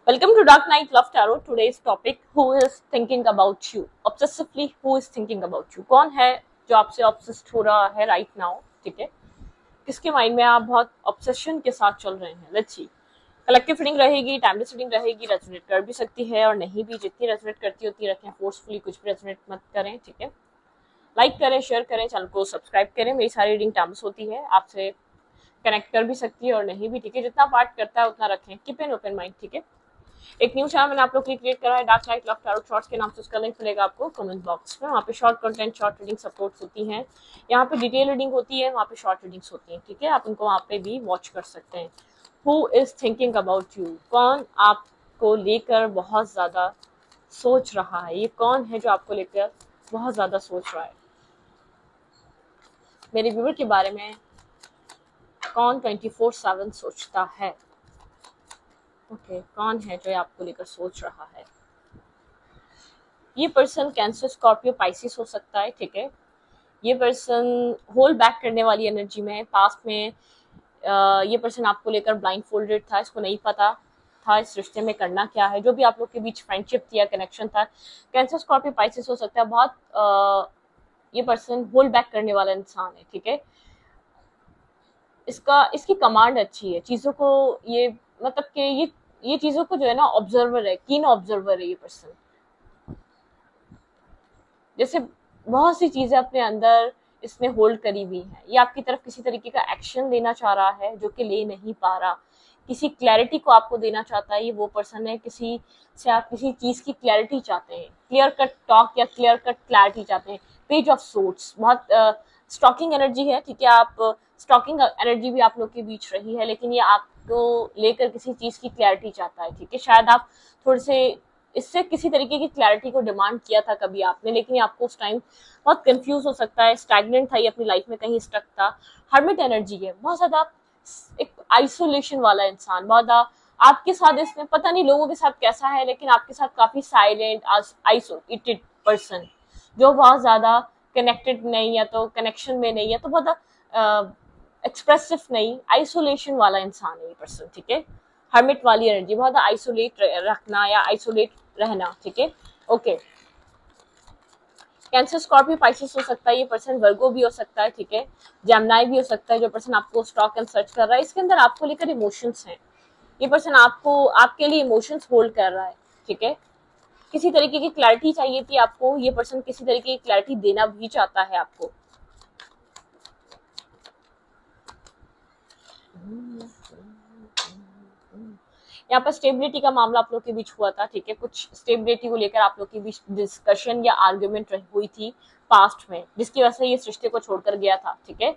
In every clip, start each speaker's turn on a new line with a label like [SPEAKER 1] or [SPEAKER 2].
[SPEAKER 1] Welcome to Dark Knight Love Tarot. Today's topic: Who is thinking about you? Obsessively, who is thinking about you? कौन है जो आपसे obsessed हो रहा है राइट नाउ? ठीक है, किसके माइंड में आप बहुत ऑब्सेशन के साथ चल रहे हैं? Let's see. कलेक्टिव रीडिंग रहेगी, टाइमलेस रीडिंग रहेगी, रेजोनेट कर भी सकती है और नहीं भी. जितनी रेजोनेट करती होती रखें, फोर्सफुली कुछ भी रेजोनेट मत करें. ठीक है, लाइक करें, शेयर करें, चैनल को सब्सक्राइब करें. मेरी सारी रीडिंग टाइमलेस होती है, आपसे कनेक्ट कर भी सकती है और नहीं भी. ठीक है, जितना पार्ट करता है उतना रखें. Keep an open mind. ठीक है, एक न्यू चैनल मैंने आप लोग के लिए क्रिएट करा है, dark night love tarot shorts के नाम से. उसका लिंक मिलेगा आपको कमेंट बॉक्स में. वहाँ पे short content, short reading supports होती हैं. यहाँ पे डिटेल रीडिंग होती है, वहाँ पे शॉर्ट रीडिंग्स होती हैं. ठीक है, आप उनको वहाँ पे भी वॉच कर सकते हैं. Who is thinking about you? कौन आपको लेकर बहुत ज्यादा सोच रहा है? ये कौन है जो आपको लेकर बहुत ज्यादा सोच रहा है? मेरे व्यूअर के बारे में कौन 24/7 सोचता है? ओके, कौन है जो आपको लेकर सोच रहा है? ये पर्सन कैंसर, स्कॉर्पियो, पाइसिस हो सकता है. ठीक है, ये पर्सन होल्ड बैक करने वाली एनर्जी में है. पास्ट में ये पर्सन आपको लेकर ब्लाइंड फोल्डेड था, इसको नहीं पता था इस रिश्ते में करना क्या है. जो भी आप लोग के बीच फ्रेंडशिप थी या कनेक्शन था, कैंसर, स्कॉर्पियो, पाइसिस हो सकता है. बहुत ये पर्सन होल्ड बैक करने वाला इंसान है. ठीक है, इसकी कमांड अच्छी है चीजों को. ये मतलब कि ये चीजों को जो है ना, ऑब्जर्वर है, कीन ऑब्जर्वर है ये पर्सन. जैसे बहुत सी चीजें अपने अंदर इसने होल्ड करी हुई है. ये आपकी तरफ किसी तरीके का एक्शन लेना चाह रहा है जो कि ले नहीं पा रहा. किसी क्लैरिटी को आपको देना चाहता है. ये वो पर्सन है, किसी से आप किसी चीज की क्लैरिटी चाहते हैं, क्लियर कट टॉक या क्लियर कट क्लैरिटी चाहते हैं. पेज ऑफ सोर्ट्स बहुत स्टॉकिंग एनर्जी है. ठीक है, आप स्टॉकिंग एनर्जी भी आप लोग के बीच रही है, लेकिन ये आपको लेकर किसी चीज की क्लैरिटी चाहता है. ठीक है, शायद आप थोड़े से इससे किसी तरीके की क्लैरिटी को डिमांड किया था कभी आपने, लेकिन आपको उस टाइम बहुत कंफ्यूज हो सकता है. स्टैग्नेंट था ये, अपनी लाइफ में कहीं स्टक था. हर्मिट एनर्जी है, बहुत ज्यादा एक आइसोलेशन वाला इंसान. बहुत आपके साथ इसने पता नहीं लोगों के साथ कैसा है, लेकिन आपके साथ काफी साइलेंट, आइसोलेटेड पर्सन, जो बहुत ज्यादा कनेक्टेड नहीं, या तो कनेक्शन में नहीं, या तो बहुत एक्सप्रेसिव नहीं, आइसोलेशन वाला इंसान है ये पर्सन. ठीक है, हर्मिट वाली एनर्जी, बहुत आइसोलेट रखना या आइसोलेट रहना. ठीक है, ओके. कैंसर, स्कॉर्पियो, पाइसिस हो सकता है ये पर्सन. वर्गो भी हो सकता है. ठीक है, जेमिनी भी हो सकता है. जो पर्सन आपको स्टॉक एंड सर्च कर रहा है, इसके अंदर आपको लेकर इमोशंस हैं. ये पर्सन आपके लिए इमोशंस होल्ड कर रहा है. ठीक है, किसी तरीके की क्लैरिटी चाहिए थी आपको. ये पर्सन किसी तरीके की क्लैरिटी देना भी चाहता है आपको. यहाँ पर स्टेबिलिटी का मामला आप लोग के बीच हुआ था. ठीक है, कुछ स्टेबिलिटी को लेकर आप लोग के बीच डिस्कशन या आर्ग्यूमेंट हुई थी पास्ट में, जिसकी वजह से ये सृष्टि को छोड़कर गया था. ठीक है,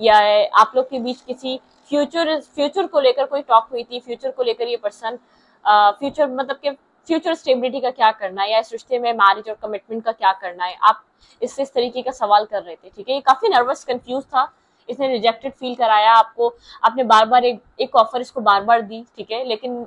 [SPEAKER 1] या आप लोग के बीच किसी फ्यूचर को लेकर कोई टॉक हुई थी. फ्यूचर को लेकर ये पर्सन फ्यूचर मतलब कि फ्यूचर स्टेबिलिटी का क्या करना है, या इस रिश्ते में मैरिज और कमिटमेंट का क्या करना है, आप इससे इस तरीके का सवाल कर रहे थे. ठीक है, ये काफी नर्वस, कंफ्यूज था. इसने रिजेक्टेड फील कराया आपको. आपने बार बार एक ऑफर इसको बार बार दी. ठीक है, लेकिन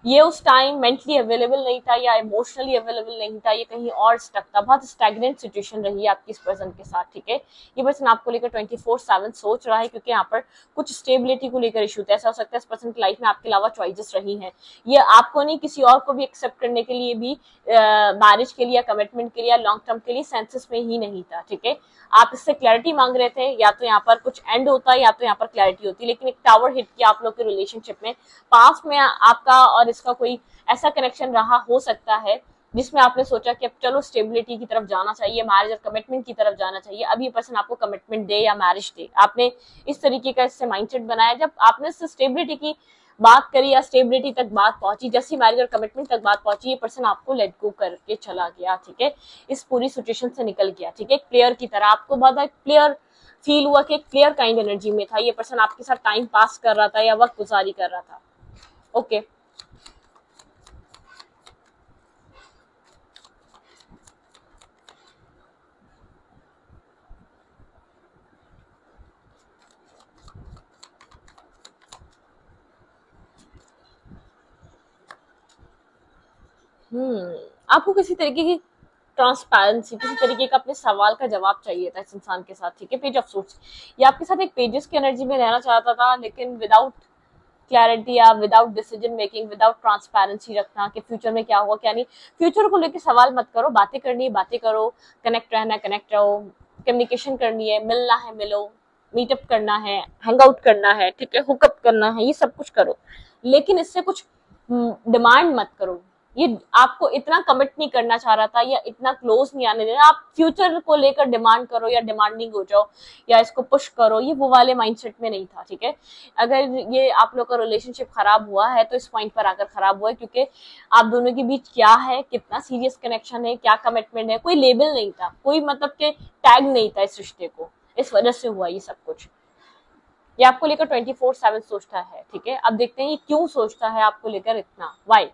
[SPEAKER 1] ये उस टाइम मेंटली अवेलेबल नहीं था या इमोशनली अवेलेबल नहीं था. ये कहीं और स्टक था. बहुत स्टैग्नेंट सिचुएशन रही है आपकी इस पर्सन के साथ. ठीक है, ये पर्सन आपको लेकर 24/7 सोच रहा है, क्योंकि यहाँ पर कुछ स्टेबिलिटी को लेकर इशू था. ऐसा हो सकता है इस पर्सन की लाइफ में आपके अलावा चॉइसेस रही हैं. ये आपको नहीं, किसी और को भी एक्सेप्ट करने के लिए भी, मैरिज के लिए या कमिटमेंट के लिए या लॉन्ग टर्म के लिए सेंसेस में ही नहीं था. ठीक है, आप इससे क्लैरिटी मांग रहे थे. या तो यहाँ पर कुछ एंड होता है, या तो यहाँ पर क्लैरिटी होती, लेकिन एक टावर हिट किया आप लोग के रिलेशनशिप में. पास्ट में आपका और इसका कोई ऐसा कनेक्शन रहा हो सकता है जिसमें आपने सोचा कि अब चलो स्टेबिलिटी की तरफ जाना चाहिए, मैरिज और कमिटमेंट की तरफ जाना चाहिए. अब ये पर्सन आपको कमिटमेंट दे या मैरिज दे, आपने इस तरीके का इससे माइंडसेट बनाया. जब आपने इससे स्टेबिलिटी की बात करी या स्टेबिलिटी तक बात पहुंची, जैसी मैरिज और कमिटमेंट तक बात पहुंची, ये पर्सन आपको लेट गो करके चला गया. ठीक है, इस पूरी सिचुएशन से निकल गया. ठीक है, प्लेयर की तरह आपको बहुत क्लियर फील हुआ कि एक प्लेयर काइंड एनर्जी में था ये पर्सन. आपके साथ टाइम पास कर रहा था या वक्त गुजारी कर रहा था. ओके, आपको किसी तरीके की ट्रांसपेरेंसी, किसी तरीके का अपने सवाल का जवाब चाहिए था इस इंसान के साथ. ठीक है, पेज ऑफ सोर्ट्स, ये आपके साथ एक पेजेस की एनर्जी में रहना चाहता था, लेकिन विदाउट क्लैरिटी या without decision making, without transparency रखना कि फ्यूचर में क्या होगा क्या नहीं। फ्यूचर को लेकर सवाल मत करो, बातें करनी है बातें करो, कनेक्ट रहना है कनेक्ट रहो, कम्युनिकेशन करनी है, मिलना है मिलो, मीटअप करना है, हैंग आउट करना है, ठीक है, हुकअप करना है, ये सब कुछ करो, लेकिन इससे कुछ डिमांड मत करो। ये आपको इतना कमिट नहीं करना चाह रहा था या इतना क्लोज नहीं आने देना, आप फ्यूचर को लेकर डिमांड करो या डिमांडिंग हो जाओ या इसको पुश करो, ये वो वाले माइंडसेट में नहीं था, ठीक है। अगर ये आप लोग का रिलेशनशिप खराब हुआ है तो इस पॉइंट पर आकर खराब हुआ है क्योंकि आप दोनों के बीच क्या है, कितना सीरियस कनेक्शन है, क्या कमिटमेंट है, कोई लेबल नहीं था, कोई मतलब के टैग नहीं था इस रिश्ते को, इस वजह से हुआ ये सब कुछ। ये आपको लेकर 24/7 सोचता है, ठीक है। अब देखते हैं ये क्यों सोचता है आपको लेकर इतना, वाई,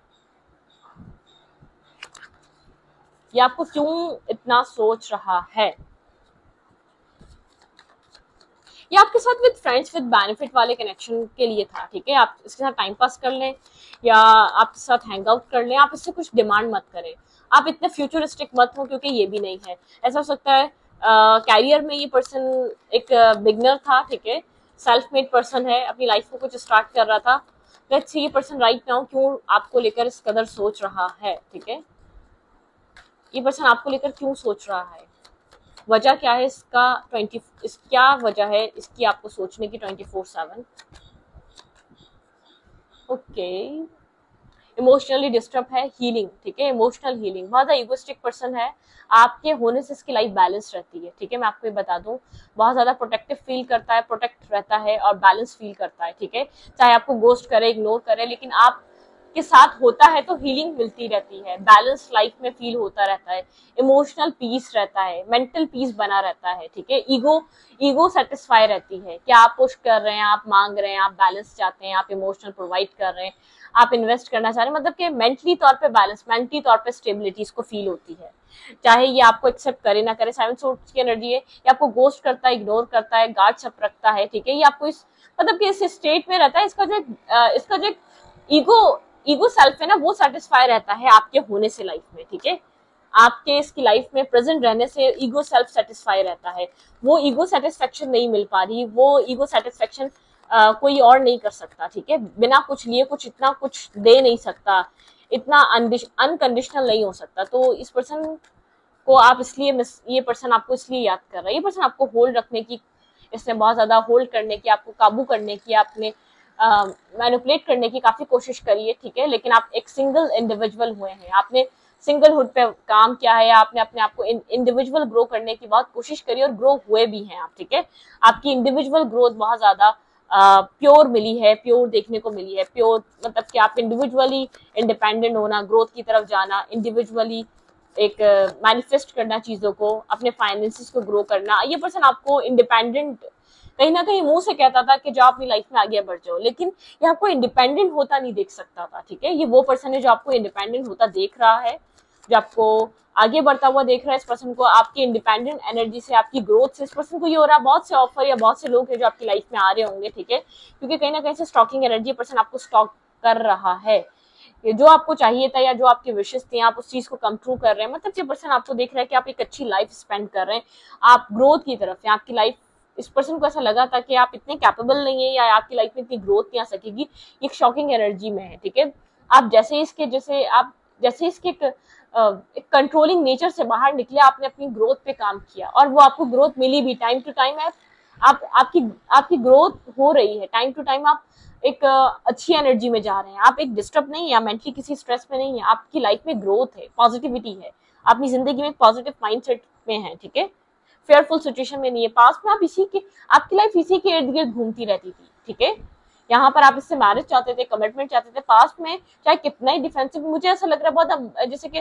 [SPEAKER 1] ये आपको क्यों इतना सोच रहा है। ये आपके साथ विद फ्रेंड्स विद बेनिफिट वाले कनेक्शन के लिए था, ठीक है। आप इसके साथ टाइम पास कर लें या आपके साथ हैंग आउट कर लें, आप इससे कुछ डिमांड मत करें, आप इतने फ्यूचरिस्टिक मत हो क्योंकि ये भी नहीं है। ऐसा हो सकता है कैरियर में ये पर्सन एक बिगनर था, ठीक है, सेल्फ मेड पर्सन है, अपनी लाइफ को कुछ स्टार्ट कर रहा था। लेट्स सी ये पर्सन राइट नाउ क्यों आपको लेकर इस कदर सोच रहा है, ठीक है। ये पर्सन आपको लेकर क्यों सोच रहा है, वजह क्या है इसका, क्या वजह है इसकी आपको सोचने की 24/7। ओके, इमोशनली डिस्टर्ब है, हीलिंग, ठीक है, इमोशनल हीलिंग, बहुत ज्यादा इगोइस्टिक पर्सन है, आपके होने से इसकी लाइफ बैलेंस रहती है, ठीक है। मैं आपको ये बता दूं, बहुत ज्यादा प्रोटेक्टिव फील करता है, प्रोटेक्ट रहता है और बैलेंस फील करता है, ठीक है। चाहे आपको गोस्ट करे, इग्नोर करे, लेकिन आप के साथ होता है तो हीलिंग मिलती रहती है, बैलेंस लाइफ में फील होता रहता है, इमोशनल पीस रहता है, मेंटल पीस बना रहता है, ठीक है। ईगो सेटिस्फाई रहती है कि आप पुश कर रहे हैं, आप मांग रहे हैं, आप बैलेंस चाहते हैं, आप इमोशनल प्रोवाइड कर रहे हैं, आप इन्वेस्ट करना चाह रहे हैं, मतलब कि मेंटली तौर पे बैलेंस, मेंटली तौर पे स्टेबिलिटी इसको फील होती है, चाहे ये आपको एक्सेप्ट करे ना करे। 7 सोर्स की एनर्जी है, ये आपको गोस्ट करता है, इग्नोर करता है, गार्ड्स अप रखता है, ठीक है। ये आपको इस मतलब कि इस स्टेट में रहता है, इसका जो ईगो सेल्फ है ना, वो सेटिस्फाई रहता है आपके होने से लाइफ में, ठीक है। आपके इसकी लाइफ में प्रेजेंट रहने से ईगो सेल्फ सेटिस्फाई रहता है, वो ईगो सेटिस्फेक्शन नहीं मिल पा रही, वो ईगो सेटिस्फेक्शन कोई और नहीं कर सकता, ठीक है। बिना कुछ लिए कुछ इतना कुछ दे नहीं सकता, इतना अनकंडीशनल नहीं हो सकता। तो इस पर्सन को आप इसलिए ये पर्सन आपको इसलिए याद कर रहा है, ये पर्सन आपको होल्ड रखने की, इसने बहुत ज्यादा होल्ड करने की, आपको काबू करने की, आपने मैनिपुलेट करने की काफी कोशिश करी है, ठीक है। लेकिन आप एक सिंगल इंडिविजुअल हुए हैं, आपने सिंगलहुड पे काम किया है, आपने अपने आप को इंडिविजुअल ग्रो करने की बहुत कोशिश करी और ग्रो हुए भी हैं आप, ठीक है। आपकी इंडिविजुअल ग्रोथ बहुत ज्यादा प्योर मिली है, प्योर देखने को मिली है, प्योर मतलब कि आप इंडिविजुअली इंडिपेंडेंट होना, ग्रोथ की तरफ जाना, इंडिविजुअली एक मैनिफेस्ट करना चीजों को, अपने फाइनेंसेस को ग्रो करना। ये पर्सन आपको इंडिपेंडेंट कहीं ना कहीं मुंह से कहता था कि जाओ अपनी लाइफ में आगे बढ़ जाओ, लेकिन ये आपको इंडिपेंडेंट होता नहीं देख सकता था, ठीक है। ये वो पर्सन है जो आपको इंडिपेंडेंट होता देख रहा है, जो आपको आगे बढ़ता हुआ देख रहा है। इस पर्सन को आपकी इंडिपेंडेंट एनर्जी से, आपकी ग्रोथ से, इस पर्सन को ये हो रहा है, बहुत से ऑफर या बहुत से लोग हैं जो आपकी लाइफ में आ रहे होंगे, ठीक है, क्योंकि कहीं ना कहीं से स्टॉकिंग एनर्जी पर्सन आपको स्टॉक कर रहा है। जो आपको चाहिए था या जो आपके विशेष थे, आप उस चीज को कम ट्रू कर रहे हैं, मतलब ये पर्सन आपको देख रहा है कि आप एक अच्छी लाइफ स्पेंड कर रहे हैं, आप ग्रोथ की तरफ है, आपकी लाइफ, इस पर्सन को ऐसा लगा था कि आप इतने कैपेबल नहीं है या आपकी लाइफ में इतनी ग्रोथ नहीं आ सकेगी, एक शॉकिंग एनर्जी में है, ठीक है। आप जैसे इसके एक कंट्रोलिंग नेचर से बाहर निकले, आपने अपनी ग्रोथ पे काम किया और वो आपको ग्रोथ मिली भी, टाइम टू टाइम आपकी ग्रोथ हो रही है, टाइम टू टाइम आप एक अच्छी एनर्जी में जा रहे हैं, आप एक डिस्टर्ब नहीं है या मेंटली किसी स्ट्रेस में नहीं है, आपकी लाइफ में ग्रोथ है, पॉजिटिविटी है, अपनी जिंदगी में एक पॉजिटिव माइंडसेट में है, ठीक है, फेयरफुल सिचुएशन में नहीं है। पास्ट में आपकी लाइफ इसी के इर्द गिर्द घूमती रहती थी, ठीक है। यहाँ पर आप इससे मैरिज चाहते थे, कमिटमेंट चाहते थे, पास्ट में चाहे कितना ही डिफेंसिव, मुझे ऐसा लग रहा है बहुत, जैसे कि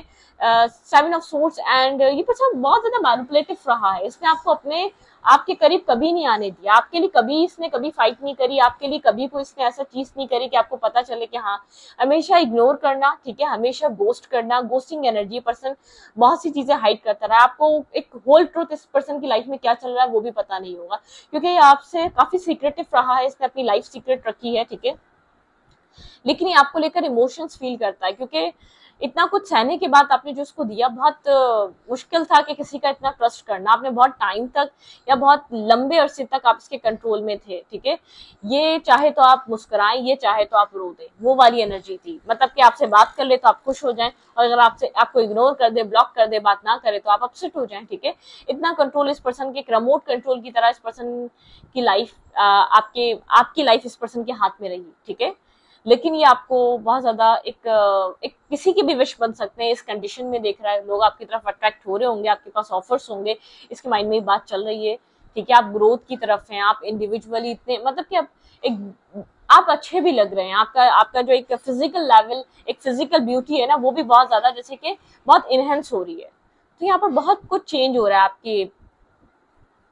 [SPEAKER 1] 7 ऑफ सोर्ड्स एंड ये पर्सन बहुत ज्यादा मैनिपुलेटिव रहा है, इसने आपको आपके करीब कभी नहीं आने दिया, आपके लिए कभी इसने कभी फाइट नहीं करी, आपके लिए कभी कोई इसने ऐसा चीज नहीं करी कि आपको पता चले कि हाँ, हमेशा इग्नोर करना, ठीक है, हमेशा गोस्ट करना, गोस्टिंग एनर्जी पर्सन बहुत सी चीजें हाइड करता रहा, आपको एक होल ट्रूथ इस पर्सन की लाइफ में क्या चल रहा है वो भी पता नहीं होगा, क्योंकि ये आपसे काफी सीक्रेटिव रहा है, इसने अपनी लाइफ सीक्रेट रखी है, ठीक है। लेकिन ये आपको लेकर इमोशंस फील करता है, क्योंकि इतना कुछ सहने के बाद आपने जो उसको दिया, बहुत मुश्किल था कि किसी का इतना ट्रस्ट करना। आपने बहुत टाइम तक या बहुत लंबे अरसे तक आप इसके कंट्रोल में थे, ठीक है। ये चाहे तो आप मुस्कुराएं, ये चाहे तो आप रो दें, वो वाली एनर्जी थी। मतलब कि आपसे बात कर ले तो आप खुश हो जाएं, और अगर आपको इग्नोर कर दे, ब्लॉक कर दे, बात ना करे तो आप अपसेट हो जाएं, ठीक है। इतना कंट्रोल इस पर्सन के, एक रिमोट कंट्रोल की तरह इस पर्सन की लाइफ, आपकी लाइफ इस पर्सन के हाथ में रही, ठीक है। लेकिन ये आपको बहुत ज्यादा एक किसी की भी विश बन सकते हैं इस कंडीशन में देख रहा है। लोग आपकी तरफ अट्रैक्ट हो रहे होंगे, आपके पास ऑफर्स होंगे, इसके माइंड में ये बात चल रही है, ठीक है। आप ग्रोथ की तरफ हैं, आप इंडिविजुअली इतने, मतलब कि आप अच्छे भी लग रहे हैं। आपका जो एक फिजिकल लेवल, एक फिजिकल ब्यूटी है ना, वो भी बहुत ज्यादा जैसे कि बहुत इनहेंस हो रही है। तो यहाँ पर बहुत कुछ चेंज हो रहा है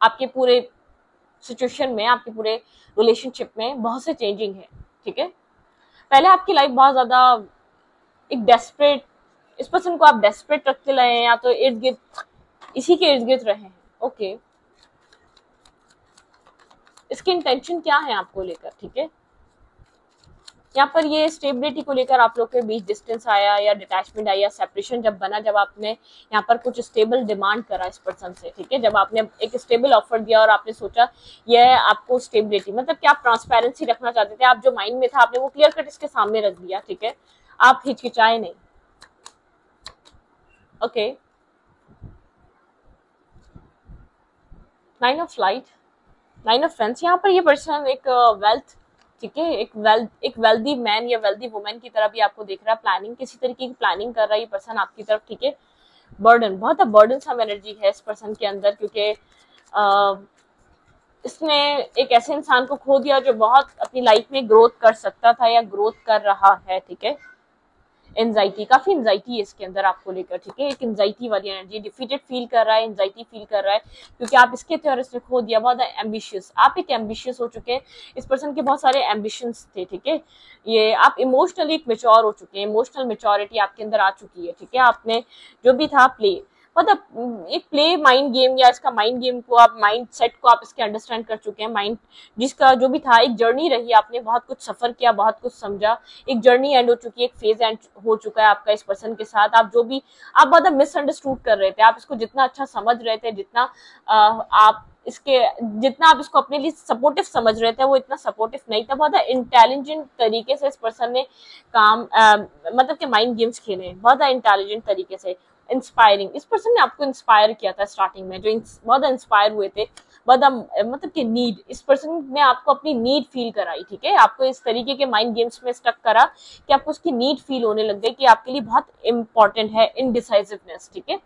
[SPEAKER 1] आपके पूरे सिचुएशन में, आपके पूरे रिलेशनशिप में बहुत से चेंजिंग है, ठीक है। पहले आपकी लाइफ बहुत ज्यादा एक डेस्परेट, इस पर्सन को आप डेस्परेट रखते रहे हैं, या तो इर्द गिर्द, इसी के इर्द गिर्द रहे हैं, ओके। इसकी इंटेंशन क्या है आपको लेकर, ठीक है। यहाँ पर ये स्टेबिलिटी को लेकर आप लोग के बीच डिस्टेंस आया, या डिटैचमेंट आया, या सेपरेशन जब बना, जब आपने यहाँ पर कुछ स्टेबल डिमांड करा इस पर्सन से, ठीक है। जब आपने एक स्टेबल ऑफर दिया और आपने सोचा यह आपको स्टेबिलिटी, मतलब कि आप ट्रांसपेरेंसी रखना चाहते थे, आप जो माइंड में था आपने वो क्लियर कट इसके सामने रख दिया, ठीक है। आप हिचकिचाए नहीं, okay. Nine of light, nine of fence. यहाँ पर ये पर्सन एक वेल्थ, ठीक है, एक वेल्दी मैन या वेल्दी वुमेन की तरह भी आपको देख रहा है। प्लानिंग, किसी तरीके की प्लानिंग कर रहा है ये पर्सन आपकी तरफ, ठीक है। बर्डन, बहुत बर्डन सम एनर्जी है इस पर्सन के अंदर, क्योंकि इसने एक ऐसे इंसान को खो दिया जो बहुत अपनी लाइफ में ग्रोथ कर सकता था या ग्रोथ कर रहा है, ठीक है। एंजाइटी, काफी एंजाइटी है इसके अंदर आपको लेकर, ठीक है। एक एंजाइटी वाली एनर्जी, डिफीटेड फील कर रहा है, एंजाइटी फील कर रहा है, क्योंकि आप इसके थ्योरिस्ट ने खो दिया। बहुत एम्बिशियस, आप एक एम्बिशियस हो चुके हैं। इस पर्सन के बहुत सारे एम्बिशंस थे, ठीक है। ये आप इमोशनली एक मेच्योर हो चुके हैं, इमोशनल मेच्योरिटी आपके अंदर आ चुकी है, ठीक है। आपने जो भी था प्ले, मतलब एक प्ले माइंड गेम, या इसका माइंड गेम को आप, माइंड सेट को आप इसके अंडरस्टैंड कर चुके हैं। माइंड जिसका जो भी था, एक जर्नी रही, आपने बहुत कुछ सफर किया, बहुत कुछ समझा, एक जर्नी एंड हो चुकी है, एक फेज एंड हो चुका है आपका इस पर्सन के साथ। आप जो भी, आप बहुत मिसअंडरस्टूड कर रहे थे, आप इसको जितना अच्छा समझ रहे थे, जितना आप इसको अपने लिए सपोर्टिव समझ रहे थे, वो इतना सपोर्टिव नहीं था। बहुत इंटेलिजेंट तरीके से इस पर्सन ने मतलब के माइंड गेम्स खेले, बहुत इंटेलिजेंट तरीके से। इंस्पायरिंग, इस पर्सन ने आपको इंस्पायर किया था स्टार्टिंग में, जो बहुत इंस्पायर हुए थे, बहुत मतलब कि नीड, इस पर्सन ने आपको अपनी नीड फील कराई, ठीक है। आपको इस तरीके के माइंड गेम्स में स्टक करा कि आपको उसकी नीड फील होने लग गई, कि आपके लिए बहुत इंपॉर्टेंट है इनडिसाइसिवनेस, ठीक है।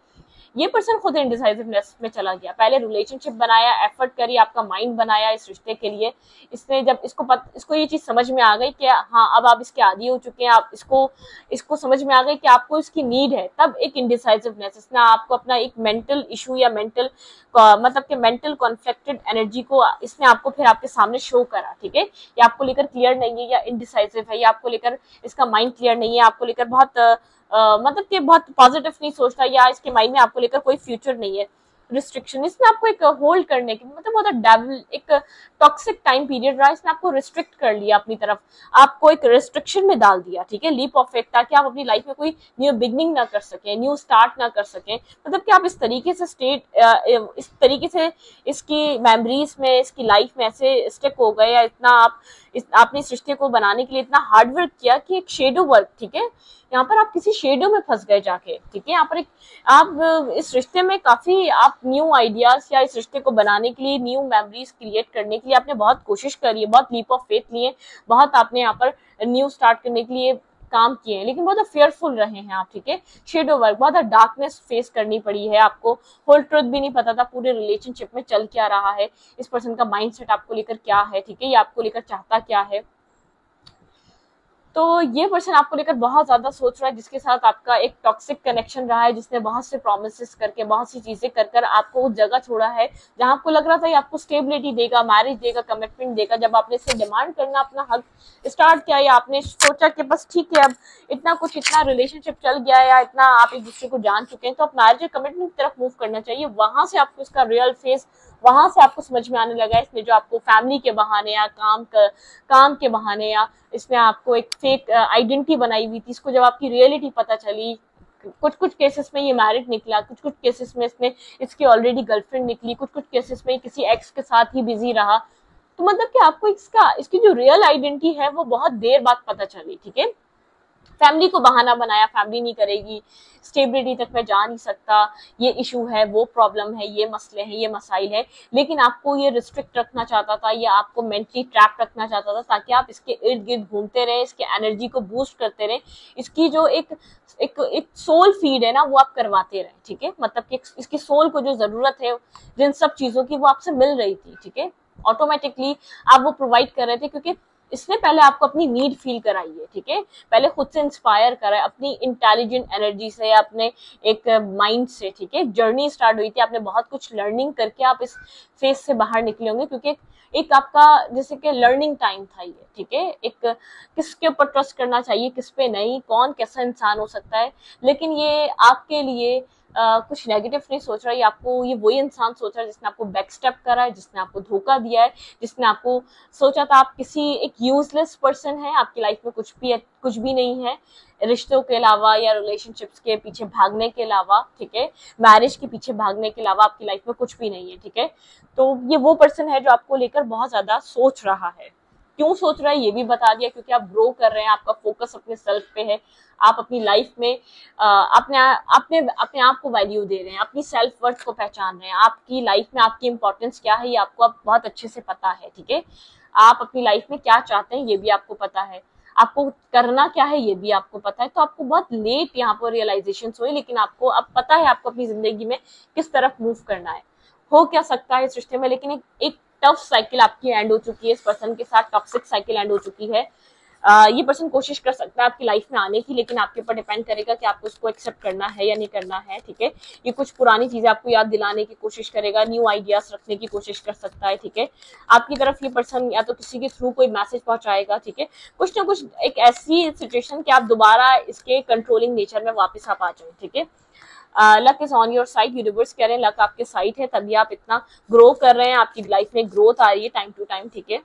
[SPEAKER 1] ये पर्सन खुद इनडिसाइसिवनेस में चला गया। पहले रिलेशनशिप बनाया, एफर्ट करी, आपका माइंड बनाया इस रिश्ते के लिए। इसने जब इसको ये चीज समझ में आ गई कि हाँ अब आप इसके आदी हो चुके हैं, आप इसको समझ में आ गई कि आपको इसकी नीड है, तब एक इनडिसाइसिवनेस, इसने आपको अपना एक मेंटल इशू या मेंटल मतलब कि मेंटल कॉन्फ्लिक्टेड एनर्जी को इसने आपको फिर आपके सामने शो करा, ठीक है। ये आपको लेकर क्लियर नहीं है या इनडिसाइसिव है, या आपको लेकर इसका माइंड क्लियर नहीं है, आपको लेकर बहुत मतलब कि बहुत पॉजिटिव नहीं सोचता, या इसके माइंड में आपको लेकर कोई फ्यूचर नहीं है। रिस्ट्रिक्शन, इसने आपको एक होल्ड करने की, मतलब बहुत डेविल, एक टॉक्सिक टाइम पीरियड रहा, इसने आपको रिस्ट्रिक्ट कर लिया अपनी तरफ, आपको एक रिस्ट्रिक्शन में डाल दिया, ठीक है। लीप ऑफ फेथ, ताकि आप अपनी लाइफ में कोई न्यू बिगनिंग ना कर सके, न्यू स्टार्ट ना कर सके। मतलब कि आप इस तरीके से इसकी मेमोरीज में, इसकी लाइफ में ऐसे स्टिक हो गए, या इतना आपने इस रिश्ते को बनाने के लिए इतना हार्ड वर्क किया कि एक शेडो वर्क, ठीक है। यहाँ पर आप किसी शेडो में फंस गए जाके, ठीक है। यहाँ पर आप इस रिश्ते में काफी आप न्यू आइडियाज, या इस रिश्ते को बनाने के लिए न्यू मेमोरीज क्रिएट करने के लिए आपने बहुत कोशिश करी है, बहुत लीप ऑफ फेथ लिए, बहुत आपने यहाँ पर न्यू स्टार्ट करने के लिए काम किए हैं, लेकिन बहुत फेयरफुल रहे हैं आप, ठीक है। शेडो वर्क, बहुत डार्कनेस फेस करनी पड़ी है आपको, होल ट्रुथ भी नहीं पता था पूरे रिलेशनशिप में चल क्या रहा है, इस पर्सन का माइंडसेट आपको लेकर क्या है, ठीक है, ये आपको लेकर चाहता क्या है। तो ये पर्सन आपको लेकर बहुत ज्यादा सोच रहा है, जिसके साथ आपका एक टॉक्सिक कनेक्शन रहा है, जिसने बहुत से प्रोमिसेस करके, बहुत सी चीजें कर आपको उस जगह छोड़ा है जहां आपको लग रहा था ये आपको स्टेबिलिटी देगा, मैरिज देगा, कमिटमेंट देगा। जब आपने इससे डिमांड करना अपना हक स्टार्ट किया, या आपने सोचा कि बस ठीक है अब इतना रिलेशनशिप चल गया है, या इतना आप एक दूसरे को जान चुके हैं, तो आप मैरिज और कमिटमेंट की तरफ मूव करना चाहिए, वहां से आपको इसका रियल फेस वहां से आपको समझ में आने लगा इसने जो आपको फैमिली के बहाने या काम के बहाने या इसने आपको एक फेक आइडेंटिटी बनाई हुई थी, इसको जब आपकी रियलिटी पता चली, कुछ कुछ केसेस में ये मैरिड निकला, कुछ कुछ केसेस में इसमें इसकी ऑलरेडी गर्लफ्रेंड निकली, कुछ कुछ केसेस में किसी एक्स के साथ ही बिजी रहा, तो मतलब कि आपको इसकी जो रियल आइडेंटिटी है वो बहुत देर बाद पता चली, ठीक है। फैमिली को बहाना बनाया, फैमिली नहीं करेगी, स्टेबिलिटी तक मैं जा नहीं सकता, ये इशू है, वो प्रॉब्लम है, ये मसले हैं, ये मसाइल है, लेकिन आपको ये रिस्ट्रिक्ट रखना चाहता था या आपको मेंटली ट्रैप रखना चाहता था ताकि आप इसके इर्द गिर्द घूमते रहे, इसके एनर्जी को बूस्ट करते रहे, इसकी जो एक सोल फीड है ना वो आप करवाते रहे, ठीक है। मतलब कि इसकी सोल को जो जरूरत है जिन सब चीजों की वो आपसे मिल रही थी, ठीक है, ऑटोमेटिकली आप वो प्रोवाइड कर रहे थे, क्योंकि इसने पहले आपको अपनी नीड फील कराई है, ठीक है, पहले खुद से इंस्पायर करा है अपनी इंटेलिजेंट एनर्जी से, अपने एक माइंड से, ठीक है। जर्नी स्टार्ट हुई थी, आपने बहुत कुछ लर्निंग करके आप इस फेज से बाहर निकले होंगे, क्योंकि एक आपका जैसे कि लर्निंग टाइम था ये, ठीक है। एक किसके ऊपर ट्रस्ट करना चाहिए, किस पे नहीं, कौन कैसा इंसान हो सकता है, लेकिन ये आपके लिए कुछ नेगेटिव नहीं सोच रहा है, आपको ये वही इंसान सोच रहा है जिसने आपको बैकस्टेप करा है, जिसने आपको धोखा दिया है, जिसने आपको सोचा था आप किसी एक यूजलेस पर्सन है, आपकी लाइफ में कुछ भी नहीं है रिश्तों के अलावा या रिलेशनशिप्स के पीछे भागने के अलावा, ठीक है, मैरिज के पीछे भागने के अलावा आपकी लाइफ में कुछ भी नहीं है, ठीक है। तो ये वो पर्सन है जो आपको लेकर बहुत ज्यादा सोच रहा है। क्यों सोच रहा है ये भी बता दिया, क्योंकि आप ग्रो कर रहे हैं, आपका फोकस अपने सेल्फ पे है, आप अपनी लाइफ में अपने आप को वैल्यू दे रहे हैं, अपनी सेल्फ वर्थ को पहचान रहे हैं, आपकी लाइफ में आपकी इंपॉर्टेंस क्या है ये आपको अब बहुत अच्छे से पता है, ठीक है। आप अपनी लाइफ में क्या चाहते हैं ये भी आपको पता है, आपको करना क्या है ये भी आपको पता है। तो आपको बहुत लेट यहाँ पर रियलाइजेशन हुई, लेकिन आपको अब पता है आपको अपनी जिंदगी में किस तरफ मूव करना है। हो क्या सकता है इस रिश्ते में, लेकिन एक टफ साइकिल आपकी एंड हो चुकी है, इस पर्सन के साथ टॉक्सिक साइकिल एंड हो चुकी है। ये पर्सन कोशिश कर सकता है आपकी लाइफ में आने की, लेकिन आपके ऊपर डिपेंड करेगा कि आपको उसको एक्सेप्ट करना है या नहीं करना है, ठीक है। ये कुछ पुरानी चीजें आपको याद दिलाने की कोशिश करेगा, न्यू आइडियाज रखने की कोशिश कर सकता है, ठीक है। आपकी तरफ ये पर्सन या तो किसी के थ्रू कोई मैसेज पहुंचाएगा, ठीक है, कुछ ना कुछ एक ऐसी सिचुएशन कि आप दोबारा इसके कंट्रोलिंग नेचर में वापस आप आ जाए, ठीक है। Luck is on your side, universe कह रहे हैं लक आपके साइड है, तभी आप इतना ग्रो कर रहे हैं, आपकी लाइफ में ग्रोथ आ रही है टाइम टू टाइम, ठीक है।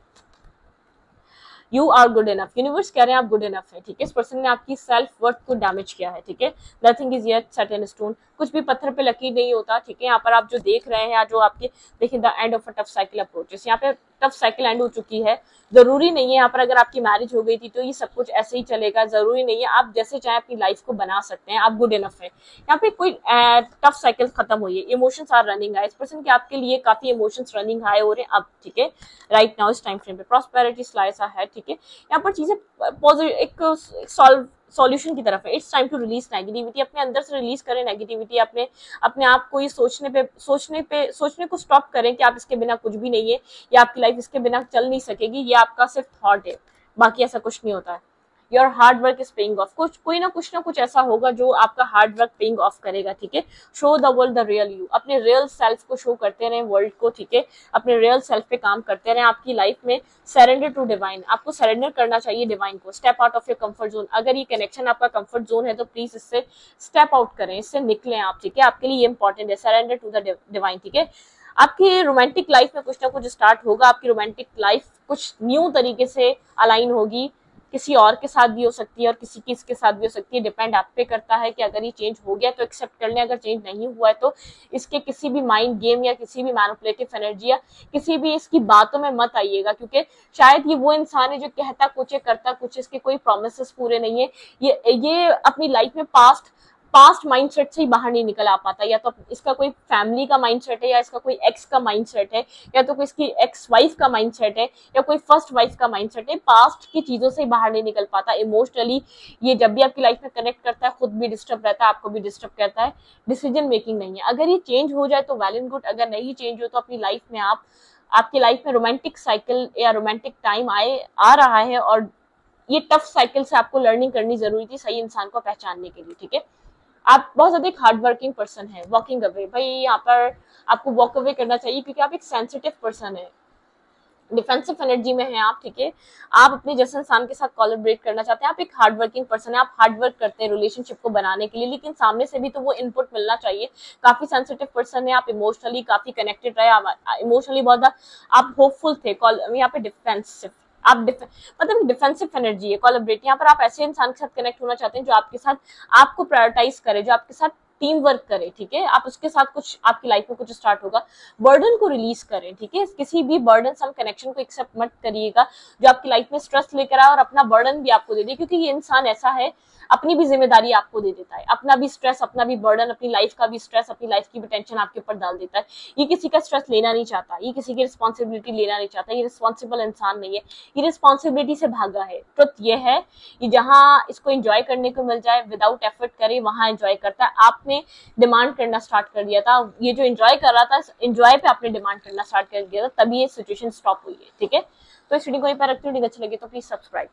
[SPEAKER 1] You are good enough, universe कह रहे हैं आप गुड इनफ है, ठीक है। इस पर्सन ने आपकी सेल्फ वर्थ को डैमेज किया है, ठीक है। Nothing is yet set in stone, कुछ भी पत्थर पे लकीर नहीं होता, ठीक है। यहाँ पर आप जो देख रहे हैं, जो आपके देखिए the end of a tough cycle approaches, यहाँ पे टफ साइकिल एंड हो चुकी है। जरूरी नहीं है यहाँ पर अगर आपकी मैरिज हो गई थी तो ये सब कुछ ऐसे ही चलेगा, जरूरी नहीं है, आप जैसे चाहे अपनी लाइफ को बना सकते हैं, आप गुड इनफ है। यहाँ पे कोई टफ साइकिल खत्म हुई है, इमोशंस आर रनिंग हाई, इस पर्सन के आपके लिए काफी इमोशंस रनिंग हाई हो रहे हैं अब, ठीक है। राइट नाउ इस टाइम फ्रेम पे प्रॉस्पेरिटी स्लाइस है, ठीक है। यहाँ पर चीजें पॉजिटिव एक सॉल्यूशन की तरफ है। It's time to release negativity, अपने अंदर से रिलीज करें नेगेटिविटी, अपने आप को ये सोचने को स्टॉप करें कि आप इसके बिना कुछ भी नहीं है, या आपकी लाइफ इसके बिना चल नहीं सकेगी, ये आपका सिर्फ थॉट है, बाकी ऐसा कुछ नहीं होता है। Your hard work is paying off, कोई ना कुछ ऐसा होगा जो आपका हार्ड वर्क पेइंग ऑफ करेगा, ठीक है। Show the world the real you, अपने रियल सेल्फ को शो करते रहे वर्ल्ड को, ठीक है। अपने रियल सेल्फ पे काम करते रहे, आपकी लाइफ में सरेंडर टू डिवाइन, आपको सरेंडर करना चाहिए डिवाइन को। Step out of your comfort zone, अगर ये कनेक्शन आपका कंफर्ट जोन है तो प्लीज इससे स्टेप आउट करें, इससे निकलें आप, ठीक है। आपके लिए ये इंपॉर्टेंट है, सरेंडर टू द डिवाइन, ठीक है। आपकी रोमांटिक लाइफ में कुछ ना कुछ स्टार्ट होगा, आपकी रोमांटिक लाइफ कुछ न्यू तरीके से अलाइन होगी, किसी और के साथ भी हो सकती है और किसी की इसके साथ भी हो सकती है, डिपेंड आप पे करता है कि अगर ये चेंज हो गया तो एक्सेप्ट कर लें, अगर चेंज नहीं हुआ है तो इसके किसी भी माइंड गेम या किसी भी मैनिपुलेटिव एनर्जी या किसी भी इसकी बातों में मत आइएगा, क्योंकि शायद ये वो इंसान है जो कहता कुछ है करता कुछ, इसके कोई प्रोमिसेस पूरे नहीं है, ये अपनी लाइफ में पास्ट माइंडसेट से ही बाहर नहीं निकल आ पाता, या तो इसका कोई फैमिली का माइंडसेट है, या इसका कोई एक्स का माइंडसेट है, या तो कोई इसकी एक्स वाइफ का माइंडसेट है, या कोई फर्स्ट वाइफ का माइंडसेट है, पास्ट की चीजों से बाहर नहीं निकल पाता। इमोशनली ये जब भी आपकी लाइफ में कनेक्ट करता है खुद भी डिस्टर्ब रहता है, आपको भी डिस्टर्ब करता है, डिसीजन मेकिंग नहीं है। अगर ये चेंज हो जाए तो वेल एंड गुड, अगर नहीं चेंज हो तो अपनी लाइफ में आपकी लाइफ में रोमांटिक साइकिल या रोमांटिक टाइम आ रहा है, और ये टफ साइकिल से आपको लर्निंग करनी जरूरी थी सही इंसान को पहचानने के लिए, ठीक है। आप बहुत ज्यादा एक हार्ड वर्किंग पर्सन है, वॉकिंग अवे, भाई यहाँ पर आपको वॉक अवे करना चाहिए क्योंकि आप एक सेंसिटिव पर्सन है, डिफेंसिव एनर्जी में है आप, ठीक है। आप अपने जैसे इंसान के साथ कोलैबोरेट करना चाहते हैं, आप एक हार्ड वर्किंग पर्सन है, आप हार्ड वर्क करते हैं रिलेशनशिप को बनाने के लिए, लेकिन सामने से भी तो वो इनपुट मिलना चाहिए। काफी सेंसिटिव पर्सन है आप, इमोशनली काफी कनेक्टेड रहे, इमोशनली बहुत आप होपफुल थे। यहाँ पे डिफेंसिव, आप मतलब डिफेंसिव एनर्जी है कोलैबोरेट। यहाँ पर आप ऐसे इंसान के साथ कनेक्ट होना चाहते हैं जो आपके साथ आपको प्रायोरिटाइज करे, जो आपके साथ टीम वर्क करे, ठीक है। आप उसके साथ कुछ आपकी लाइफ में कुछ स्टार्ट होगा, बर्डन को रिलीज करें, ठीक है। किसी भी बर्डन सम कनेक्शन को एक्सेप्ट मत करिएगा जो आपकी लाइफ में स्ट्रेस लेकर आए और अपना बर्डन भी आपको दे दे, क्योंकि ये इंसान ऐसा है अपनी भी जिम्मेदारी आपको दे देता है, अपना भी स्ट्रेस, अपना भी बर्डन, अपनी लाइफ का भी स्ट्रेस, अपनी लाइफ की भी टेंशन आपके ऊपर डाल देता है। ये किसी का स्ट्रेस लेना नहीं चाहता, ये किसी की रिस्पॉन्सिबिलिटी लेना नहीं चाहता, ये रिस्पॉन्सिबल इंसान नहीं है, ये रिस्पॉन्सिबिलिटी से भागा है। ट्रुथ ये है कि जहां इसको एंजॉय करने को मिल जाए विदाउट एफर्ट करे वहां एंजॉय करता है। आपने डिमांड करना स्टार्ट कर दिया था, ये जो एंजॉय कर रहा था एंजॉय पे आपने डिमांड करना स्टार्ट कर दिया था, तभी ये सिचुएशन स्टॉप हुई है, ठीक है। तो इस वीडियो को यहीं पर रखती हूँ, अच्छा लगे तो प्लीज सब्सक्राइब।